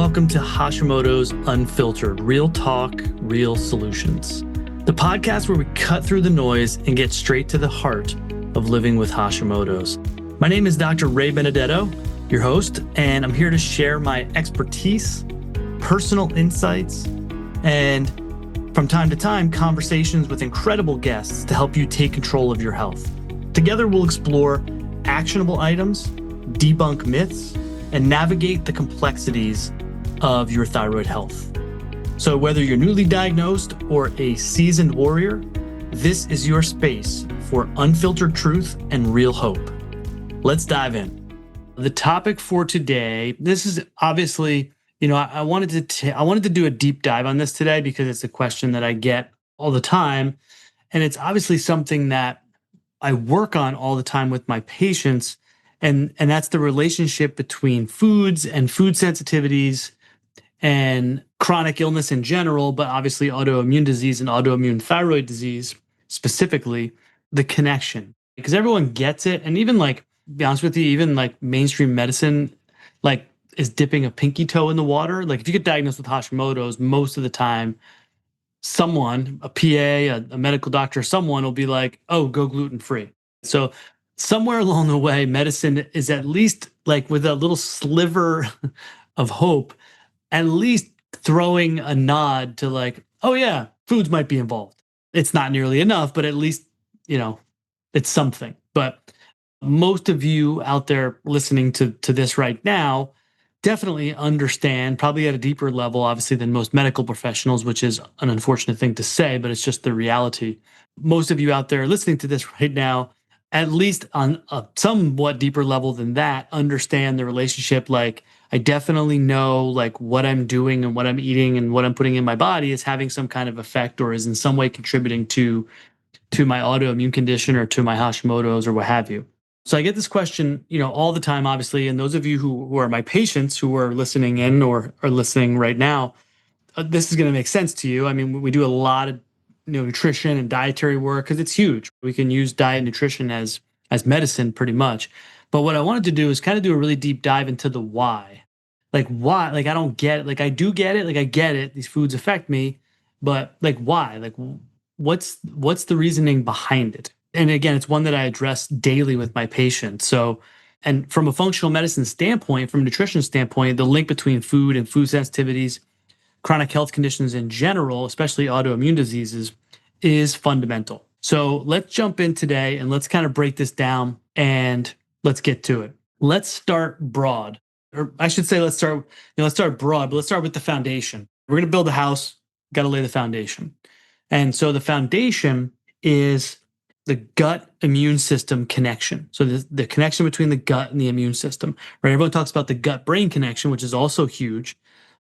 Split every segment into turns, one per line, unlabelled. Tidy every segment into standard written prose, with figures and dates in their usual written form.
welcome to Hashimoto's Unfiltered, real talk, real solutions. The podcast where we cut through the noise and get straight to the heart of living with Hashimoto's. My name is Dr. Ray Benedetto, your host, and I'm here to share my expertise, personal insights, and from time to time, conversations with incredible guests to help you take control of your health. Together, we'll explore actionable items, debunk myths, and navigate the complexities of your thyroid health. So whether you're newly diagnosed or a seasoned warrior, this is your space for unfiltered truth and real hope. Let's dive in. The topic for today, this is obviously, I wanted to do a deep dive on this today because it's a question that I get all the time. And it's obviously something that I work on all the time with my patients. And that's the relationship between foods and food sensitivities and chronic illness in general, but obviously autoimmune disease and autoimmune thyroid disease specifically, the connection. Because everyone gets it. And even to be honest with you, even mainstream medicine, is dipping a pinky toe in the water. If you get diagnosed with Hashimoto's, most of the time, someone, a PA, a medical doctor, someone will be like, oh, go gluten-free. So somewhere along the way, medicine is at least with a little sliver of hope, at least throwing a nod to oh yeah, foods might be involved. It's not nearly enough, but at least, it's something. But most of you out there listening to this right now definitely understand, probably at a deeper level, obviously, than most medical professionals, which is an unfortunate thing to say, but it's just the reality. Most of you out there listening to this right now, at least on a somewhat deeper level than that, understand the relationship. I definitely know what I'm doing and what I'm eating and what I'm putting in my body is having some kind of effect or is in some way contributing to my autoimmune condition or to my Hashimoto's or what have you. So I get this question, all the time, obviously, and those of you who are my patients who are listening in or are listening right now, this is going to make sense to you. I mean, we do a lot of nutrition and dietary work because it's huge. We can use diet and nutrition as medicine pretty much. But what I wanted to do is kind of do a really deep dive into the why. Why? I don't get it. I do get it. I get it. These foods affect me, but why? What's the reasoning behind it? And again, it's one that I address daily with my patients. So, and from a functional medicine standpoint, from a nutrition standpoint, the link between food and food sensitivities, chronic health conditions in general, especially autoimmune diseases, is fundamental. So let's jump in today and let's kind of break this down and let's get to it. Let's start broad, or I should say, let's start broad, but let's start with the foundation. We're going to build a house, got to lay the foundation. And so the foundation is the gut immune system connection. So the connection between the gut and the immune system, right? Everyone talks about the gut-brain connection, which is also huge.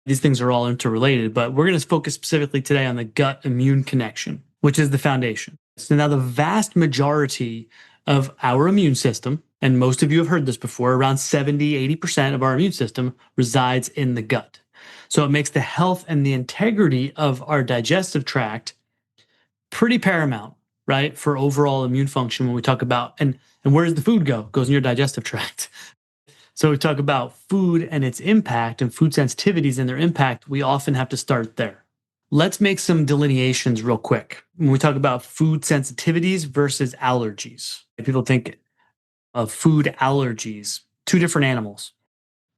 These things are all interrelated, but we're going to focus specifically today on the gut immune connection, which is the foundation. So now the vast majority of our immune system, and most of you have heard this before, around 70-80% of our immune system resides in the gut. So it makes the health and the integrity of our digestive tract pretty paramount, right, for overall immune function when we talk about, and where does the food go? It goes in your digestive tract. So we talk about food and its impact and food sensitivities and their impact, we often have to start there. Let's make some delineations real quick. When we talk about food sensitivities versus allergies, people think of food allergies, two different animals.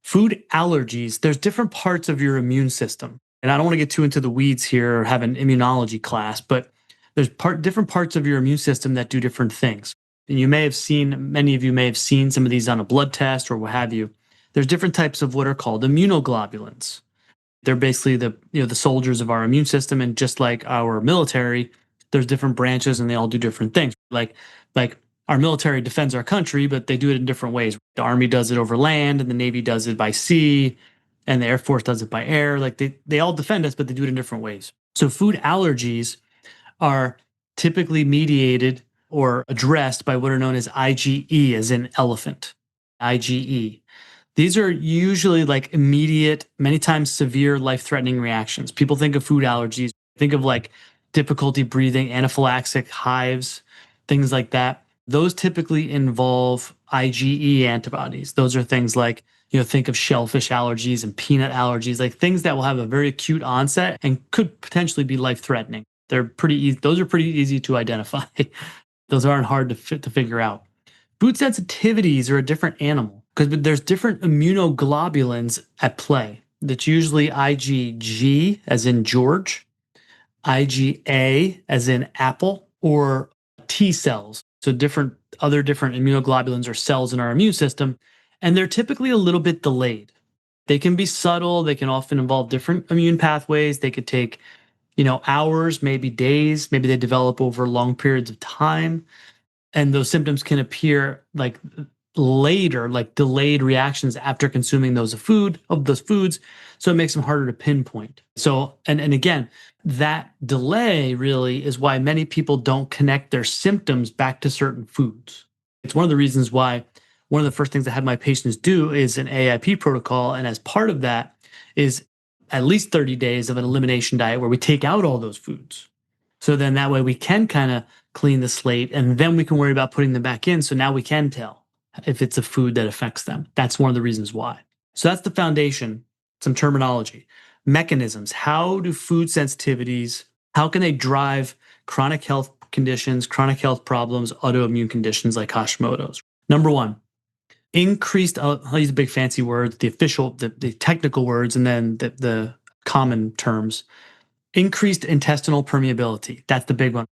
Food allergies, there's different parts of your immune system. And I don't want to get too into the weeds here or have an immunology class, but there's different parts of your immune system that do different things. And many of you may have seen some of these on a blood test or what have you. There's different types of what are called immunoglobulins. They're basically the soldiers of our immune system. And just like our military, there's different branches and they all do different things. Like our military defends our country, but they do it in different ways. The Army does it over land and the Navy does it by sea and the Air Force does it by air. They all defend us, but they do it in different ways. So food allergies are typically mediated or addressed by what are known as IgE, as in elephant, IgE. These are usually immediate, many times severe, life-threatening reactions. People think of food allergies, think of difficulty breathing, anaphylaxis, hives, things like that. Those typically involve IgE antibodies. Those are things like, think of shellfish allergies and peanut allergies, like things that will have a very acute onset and could potentially be life-threatening. They're pretty easy. Those are pretty easy to identify. Those aren't hard to figure out. Food sensitivities are a different animal because there's different immunoglobulins at play. That's usually IgG, as in George, IgA, as in apple, or T cells. So different immunoglobulins are cells in our immune system, and they're typically a little bit delayed. They can be subtle. They can often involve different immune pathways. They could take, hours, maybe days. Maybe they develop over long periods of time, and those symptoms can appear like later, like delayed reactions after consuming those foods. So it makes them harder to pinpoint. So, and again, that delay really is why many people don't connect their symptoms back to certain foods. It's one of the reasons why one of the first things I had my patients do is an AIP protocol. And as part of that is at least 30 days of an elimination diet where we take out all those foods. So then that way we can kind of clean the slate, and then we can worry about putting them back in. So now we can tell if it's a food that affects them. That's one of the reasons why. So that's the foundation, some terminology, mechanisms. How do food sensitivities, how can they drive chronic health conditions, chronic health problems, autoimmune conditions like Hashimoto's? Number one, increased, I'll use big fancy words, the technical words, and then the common terms. Increased intestinal permeability. That's the big one,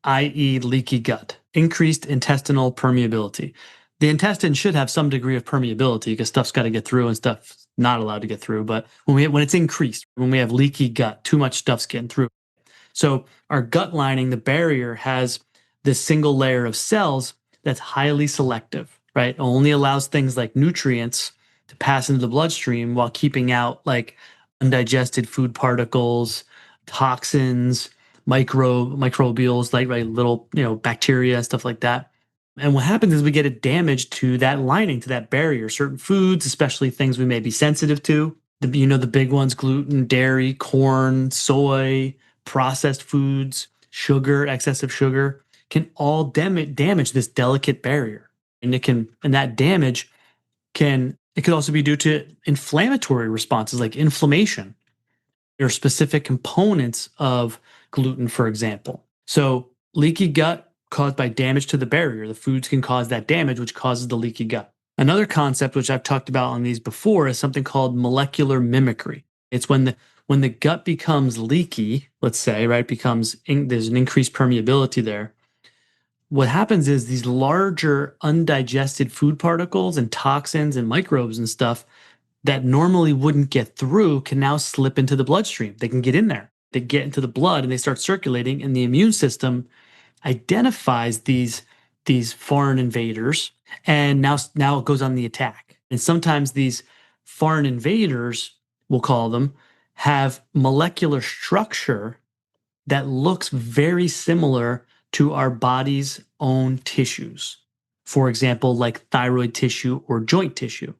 i.e. leaky gut. Increased intestinal permeability. The intestine should have some degree of permeability because stuff's got to get through and stuff's not allowed to get through. But when it's increased, when we have leaky gut, too much stuff's getting through. So our gut lining, the barrier, has this single layer of cells that's highly selective, right? It only allows things like nutrients to pass into the bloodstream while keeping out like undigested food particles, toxins, microbials, like right, little bacteria, stuff like that. And what happens is we get a damage to that lining, to that barrier. Certain foods, especially things we may be sensitive to, the big ones: gluten, dairy, corn, soy, processed foods, sugar, excessive sugar, can all damage this delicate barrier. And that damage it could also be due to inflammatory responses like inflammation. There are specific components of gluten, for example. So leaky gut caused by damage to the barrier. The foods can cause that damage, which causes the leaky gut. Another concept, which I've talked about on these before, is something called molecular mimicry. It's when the gut becomes leaky, let's say, right, there's an increased permeability there. What happens is these larger undigested food particles and toxins and microbes and stuff that normally wouldn't get through can now slip into the bloodstream. They can get in there. They get into the blood and they start circulating, and the immune system identifies these foreign invaders, and now it goes on the attack. And sometimes these foreign invaders, we'll call them, have molecular structure that looks very similar to our body's own tissues. For example, like thyroid tissue or joint tissue.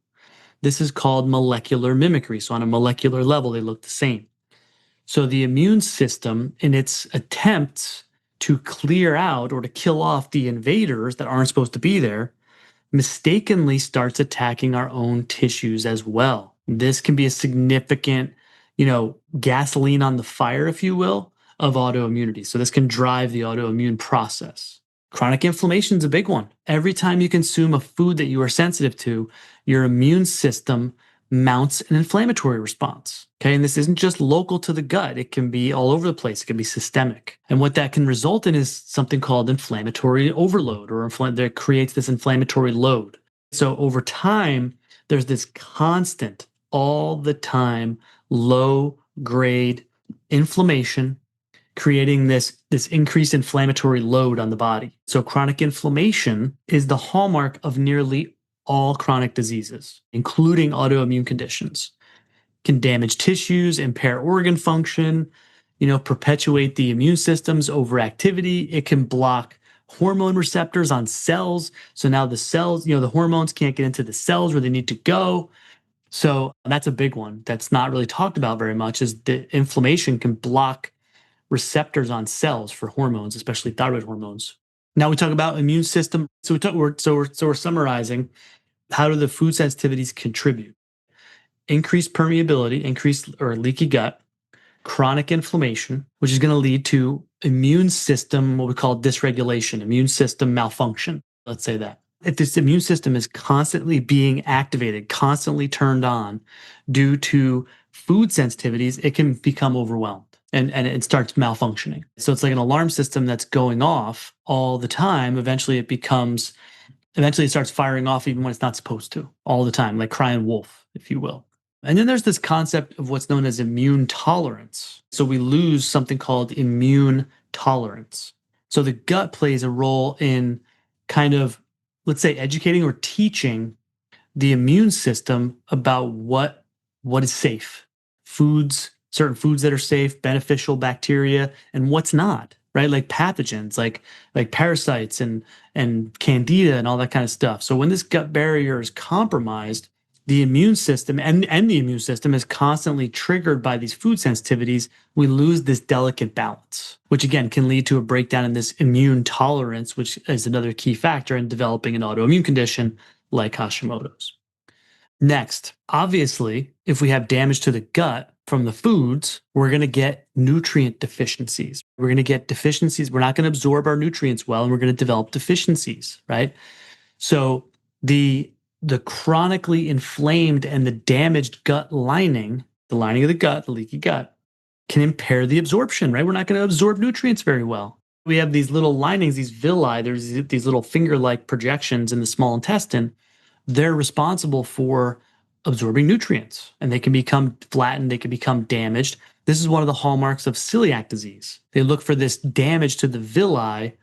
This is called molecular mimicry. So on a molecular level, they look the same. So the immune system, in its attempts to clear out or to kill off the invaders that aren't supposed to be there, mistakenly starts attacking our own tissues as well. This can be a significant, gasoline on the fire, if you will, of autoimmunity. So this can drive the autoimmune process. Chronic inflammation is a big one. Every time you consume a food that you are sensitive to, your immune system mounts an inflammatory response. Okay. And this isn't just local to the gut. It can be all over the place. It can be systemic. And what that can result in is something called inflammatory overload, or that creates this inflammatory load. So over time, there's this constant, all the time, low grade inflammation, creating this increased inflammatory load on the body. So chronic inflammation is the hallmark of nearly all chronic diseases, including autoimmune conditions. It can damage tissues, impair organ function, perpetuate the immune system's overactivity. It can block hormone receptors on cells. So now the cells, the hormones can't get into the cells where they need to go. So that's a big one that's not really talked about very much, is the inflammation can block receptors on cells for hormones, especially thyroid hormones. Now we talk about immune system. So we're summarizing. How do the food sensitivities contribute? Increased permeability, increased or leaky gut, chronic inflammation, which is going to lead to immune system, what we call dysregulation, immune system malfunction. Let's say that. If this immune system is constantly being activated, constantly turned on due to food sensitivities, it can become overwhelmed and it starts malfunctioning. So it's like an alarm system that's going off all the time. Eventually it starts firing off even when it's not supposed to, all the time, like crying wolf, if you will. And then there's this concept of what's known as immune tolerance. So we lose something called immune tolerance. So the gut plays a role in kind of, let's say, educating or teaching the immune system about what is safe. Certain foods that are safe, beneficial bacteria, and what's not, right? Like pathogens, like parasites and candida and all that kind of stuff. So when this gut barrier is compromised, the immune system and the immune system is constantly triggered by these food sensitivities, we lose this delicate balance, which again can lead to a breakdown in this immune tolerance, which is another key factor in developing an autoimmune condition like Hashimoto's. Next, obviously, if we have damage to the gut from the foods, we're going to get nutrient deficiencies. We're going to get deficiencies. We're not going to absorb our nutrients well, and we're going to develop deficiencies, right? So the chronically inflamed and the damaged gut lining, the lining of the gut, the leaky gut, can impair the absorption, right? We're not going to absorb nutrients very well. We have these little linings, these villi, there's these little finger-like projections in the small intestine. They're responsible for absorbing nutrients, and they can become flattened, they can become damaged. This is one of the hallmarks of celiac disease. They look for this damage to the villi,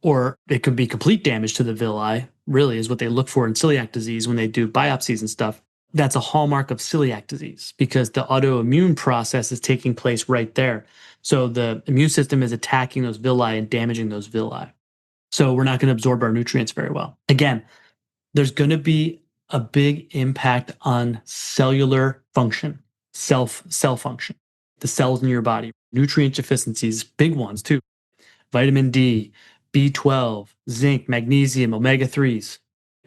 or it could be complete damage to the villi, really is what they look for in celiac disease when they do biopsies and stuff. That's a hallmark of celiac disease because the autoimmune process is taking place right there. So the immune system is attacking those villi and damaging those villi. So we're not going to absorb our nutrients very well. Again, there's going to be a big impact on cellular function, cell function, the cells in your body, nutrient deficiencies, big ones too. Vitamin D, B12, zinc, magnesium, omega-3s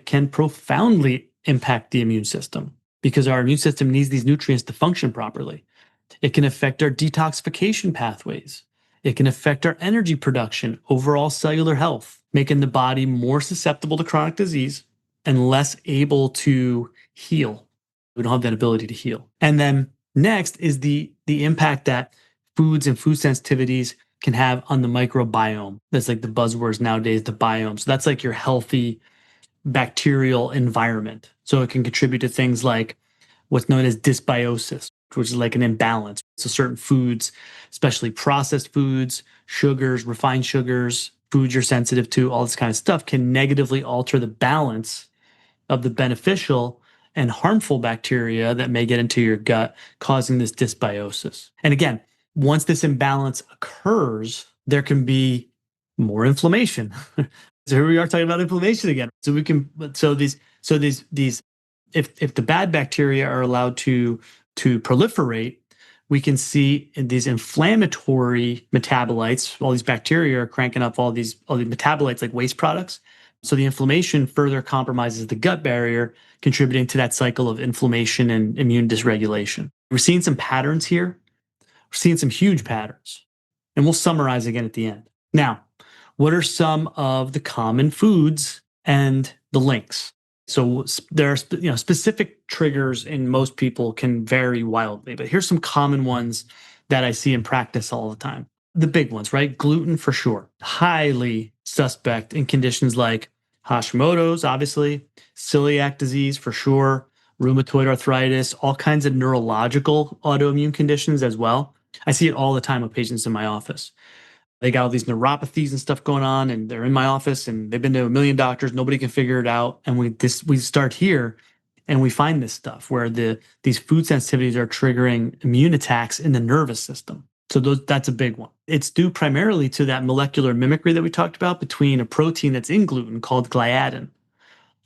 can profoundly impact the immune system because our immune system needs these nutrients to function properly. It can affect our detoxification pathways. It can affect our energy production, overall cellular health, making the body more susceptible to chronic disease and less able to heal. We don't have that ability to heal. And then next is the impact that foods and food sensitivities can have on the microbiome. That's like the buzzwords nowadays, the biome. So that's like your healthy bacterial environment. So it can contribute to things like what's known as dysbiosis, which is like an imbalance. So certain foods, especially processed foods, sugars, refined sugars, foods you're sensitive to, all this kind of stuff can negatively alter the balance of the beneficial and harmful bacteria that may get into your gut, causing this dysbiosis. And again, once this imbalance occurs, there can be more inflammation. So here we are talking about inflammation again. So we can, these, if the bad bacteria are allowed to proliferate, we can see in these inflammatory metabolites, all these bacteria are cranking up all these metabolites like waste products. So the inflammation further compromises the gut barrier, contributing to that cycle of inflammation and immune dysregulation. We're seeing some patterns here. We're seeing some huge patterns, and we'll summarize again at the end. Now, what are some of the common foods and the links? So there are specific triggers in most people can vary wildly, but here's some common ones that I see in practice all the time. The big ones, right? Gluten for sure. Highly suspect in conditions like Hashimoto's, obviously, celiac disease for sure, rheumatoid arthritis, all kinds of neurological autoimmune conditions as well. I see it all the time with patients in my office. They got all these neuropathies and stuff going on, and they're in my office, and they've been to a million doctors. Nobody can figure it out. And we start here, and we find this stuff where these food sensitivities are triggering immune attacks in the nervous system. So that's a big one. It's due primarily to that molecular mimicry that we talked about between a protein that's in gluten called gliadin.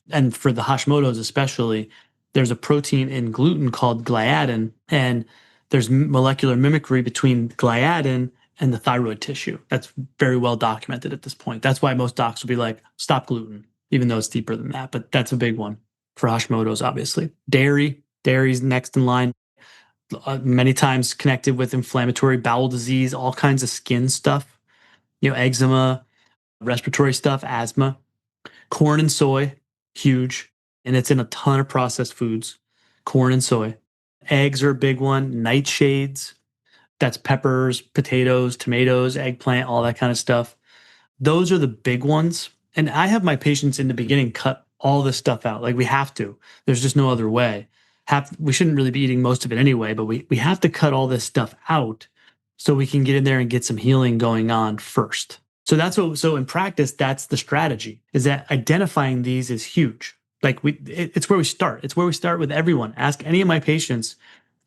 And for the Hashimoto's especially, there's a protein in gluten called gliadin, and there's molecular mimicry between gliadin and the thyroid tissue. That's very well documented at this point. That's why most docs will be like, stop gluten, even though it's deeper than that. But that's a big one for Hashimoto's, obviously. Dairy's next in line, many times connected with inflammatory bowel disease, all kinds of skin stuff, eczema, respiratory stuff, asthma. Corn and soy, huge, and it's in a ton of processed foods. Corn and soy. Eggs are a big one. Nightshades, that's peppers, potatoes, tomatoes, eggplant, all that kind of stuff. Those are the big ones. And I have my patients in the beginning cut all this stuff out. Like we have to. There's just no other way. We shouldn't really be eating most of it anyway, but we have to cut all this stuff out so we can get in there and get some healing going on first. So in practice, that's the strategy, is that identifying these is huge. Like it's where we start. It's where we start with everyone. Ask any of my patients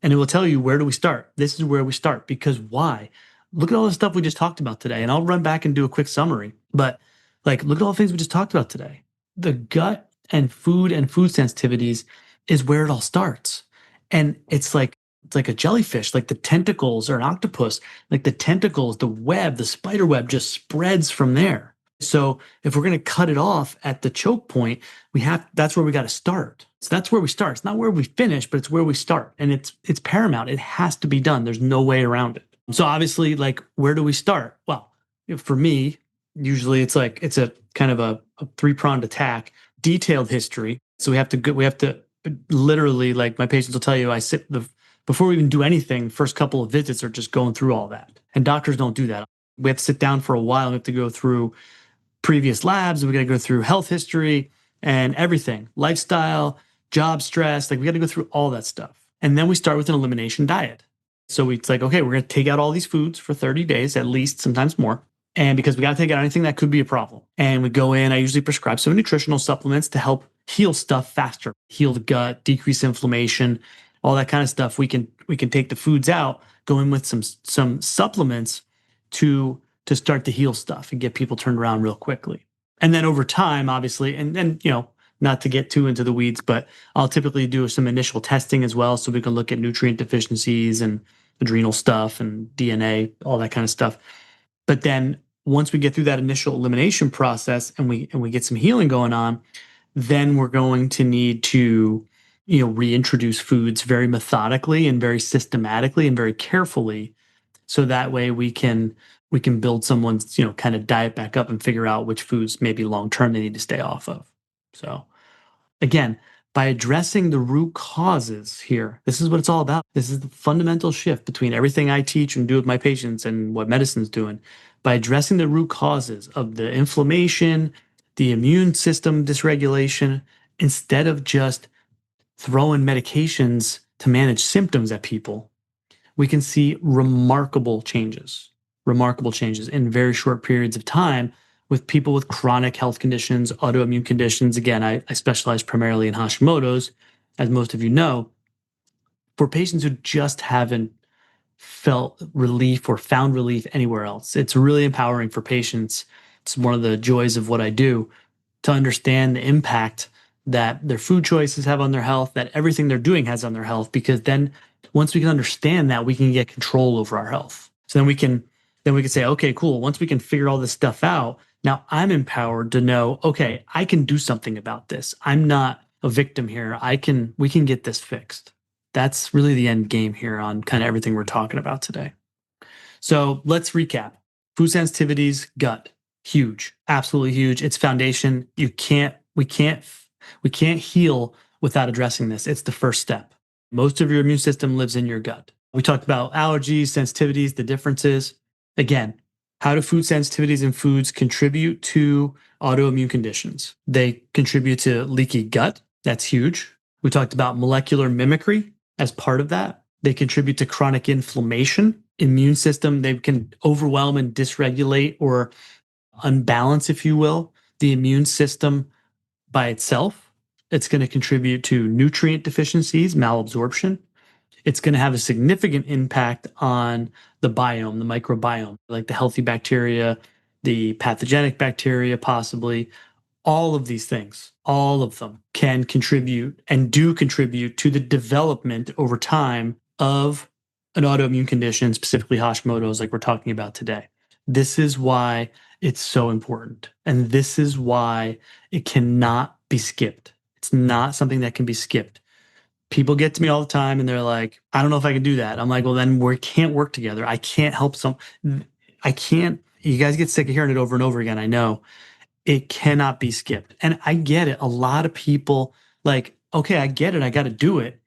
and it will tell you, where do we start? This is where we start. Because why? Look at all the stuff we just talked about today. And I'll run back and do a quick summary. But like, look at all the things we just talked about today. The gut and food sensitivities is where it all starts. And it's like a jellyfish, like the tentacles, or an octopus, like the tentacles, the web, the spider web just spreads from there. So if we're going to cut it off at the choke point, that's where we got to start. So that's where we start. It's not where we finish, but it's where we start. And it's paramount. It has to be done. There's no way around it. So obviously, like, where do we start? Well, for me, usually it's a kind of a three-pronged attack, detailed history. So we have to literally, like my patients will tell you, before we even do anything, first couple of visits are just going through all that. And doctors don't do that. We have to sit down for a while. We have to go through previous labs, and we got to go through health history and everything, lifestyle, job stress. Like we got to go through all that stuff. And then we start with an elimination diet. So it's like, okay, we're going to take out all these foods for 30 days, at least, sometimes more. And because we got to take out anything that could be a problem. And we go in, I usually prescribe some nutritional supplements to help heal stuff faster, heal the gut, decrease inflammation, all that kind of stuff. We can take the foods out, go in with some supplements to start to heal stuff and get people turned around real quickly. And then over time, obviously, and then, not to get too into the weeds, but I'll typically do some initial testing as well. So we can look at nutrient deficiencies and adrenal stuff and DNA, all that kind of stuff. But then once we get through that initial elimination process and we get some healing going on, then we're going to need to, reintroduce foods very methodically and very systematically and very carefully. So that way we can build someone's, kind of diet back up and figure out which foods maybe long-term they need to stay off of. So again, by addressing the root causes here, this is what it's all about. This is the fundamental shift between everything I teach and do with my patients and what medicine's doing. By addressing the root causes of the inflammation, the immune system dysregulation, instead of just throwing medications to manage symptoms at people, we can see remarkable changes in very short periods of time with people with chronic health conditions, autoimmune conditions. Again, I specialize primarily in Hashimoto's, as most of you know. For patients who just haven't felt relief or found relief anywhere else, it's really empowering for patients. It's one of the joys of what I do, to understand the impact that their food choices have on their health, that everything they're doing has on their health, because then once we can understand that, we can get control over our health. So then we can say, okay, cool. Once we can figure all this stuff out, now I'm empowered to know, okay, I can do something about this. I'm not a victim here. We can get this fixed. That's really the end game here on kind of everything we're talking about today. So let's recap. Food sensitivities, gut, huge, absolutely huge. It's foundation. We can't heal without addressing this. It's the first step. Most of your immune system lives in your gut. We talked about allergies, sensitivities, the differences. Again, how do food sensitivities and foods contribute to autoimmune conditions? They contribute to leaky gut. That's huge. We talked about molecular mimicry as part of that. They contribute to chronic inflammation. Immune system, they can overwhelm and dysregulate or unbalance, if you will, the immune system by itself. It's going to contribute to nutrient deficiencies, malabsorption. It's going to have a significant impact on the biome, the microbiome, like the healthy bacteria, the pathogenic bacteria, possibly. All of these things, all of them can contribute and do contribute to the development over time of an autoimmune condition, specifically Hashimoto's, like we're talking about today. This is why it's so important. And this is why it cannot be skipped. It's not something that can be skipped. People get to me all the time and they're like, I don't know if I can do that. I'm like, well, then we can't work together. I can't help I can't, you guys get sick of hearing it over and over again. I know it cannot be skipped. And I get it. A lot of people like, okay, I get it. I got to do it.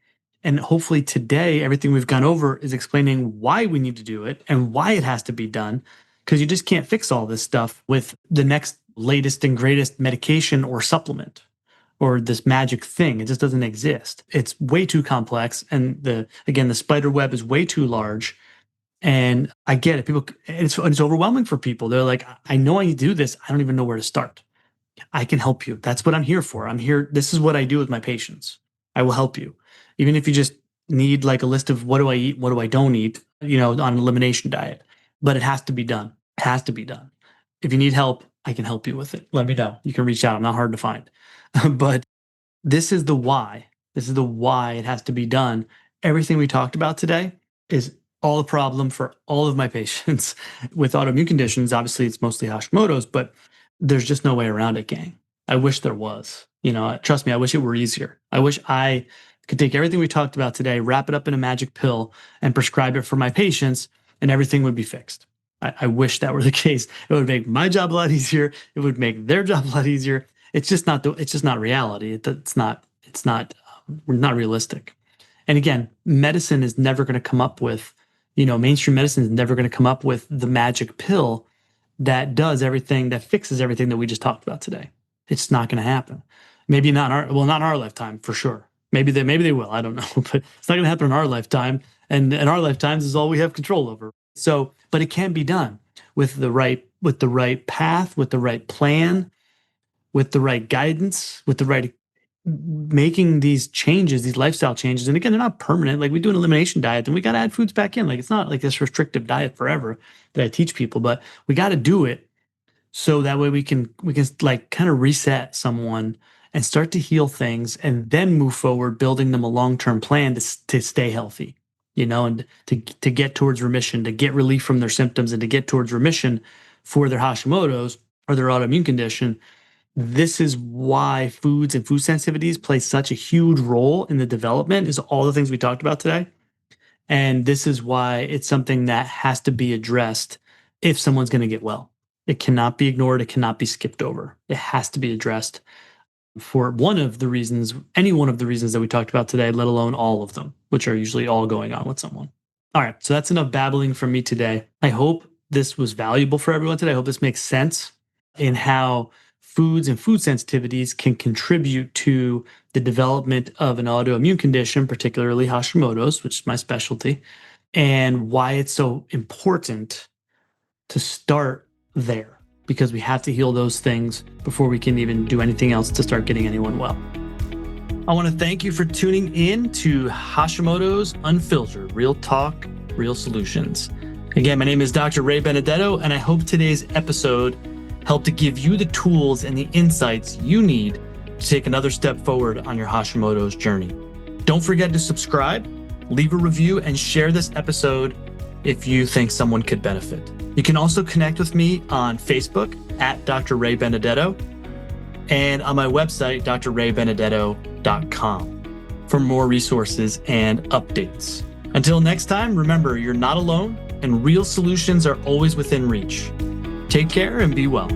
And hopefully today, everything we've gone over is explaining why we need to do it and why it has to be done. Because you just can't fix all this stuff with the next latest and greatest medication or supplement or this magic thing. It just doesn't exist. It's way too complex. And the spider web is way too large. And I get it. It's overwhelming for people. They're like, I know I need to do this. I don't even know where to start. I can help you. That's what I'm here for. I'm here. This is what I do with my patients. I will help you. Even if you just need like a list of what do I eat, what do I don't eat, on an elimination diet. But it has to be done. It has to be done. If you need help, I can help you with it. Let me know. You can reach out. I'm not hard to find. But this is the why. This is the why it has to be done. Everything we talked about today is all a problem for all of my patients with autoimmune conditions. Obviously, it's mostly Hashimoto's, but there's just no way around it, gang. I wish there was. Trust me, I wish it were easier. I wish I could take everything we talked about today, wrap it up in a magic pill, and prescribe it for my patients, and everything would be fixed. I wish that were the case. It would make my job a lot easier. It would make their job a lot easier. It's just not reality. It's not realistic. And again, medicine is never going to come up with, mainstream medicine is never going to come up with the magic pill that does everything, that fixes everything that we just talked about today. It's not going to happen. Maybe not in our lifetime, for sure. Maybe they will. I don't know, but it's not going to happen in our lifetime. And in our lifetimes is all we have control over. So, but it can be done with the right path, with the right plan, with the right guidance, with the right making these changes, these lifestyle changes. And again, they're not permanent. Like we do an elimination diet, then we got to add foods back in. Like it's not like this restrictive diet forever that I teach people, but we got to do it so that way we can like kind of reset someone and start to heal things and then move forward, building them a long-term plan to stay healthy, and to get towards remission, to get relief from their symptoms and to get towards remission for their Hashimoto's or their autoimmune condition. This is why foods and food sensitivities play such a huge role in the development, is all the things we talked about today. And this is why it's something that has to be addressed if someone's going to get well. It cannot be ignored. It cannot be skipped over. It has to be addressed for any one of the reasons that we talked about today, let alone all of them, which are usually all going on with someone. All right. So that's enough babbling from me today. I hope this was valuable for everyone today. I hope this makes sense in how foods and food sensitivities can contribute to the development of an autoimmune condition, particularly Hashimoto's, which is my specialty, and why it's so important to start there, because we have to heal those things before we can even do anything else to start getting anyone well. I want to thank you for tuning in to Hashimoto's Unfiltered, Real Talk, Real Solutions. Again, my name is Dr. Ray Benedetto, and I hope today's episode helped to give you the tools and the insights you need to take another step forward on your Hashimoto's journey. Don't forget to subscribe, leave a review, and share this episode if you think someone could benefit. You can also connect with me on Facebook at Dr. Ray Benedetto and on my website, drraybenedetto.com, for more resources and updates. Until next time, remember, you're not alone and real solutions are always within reach. Take care and be well.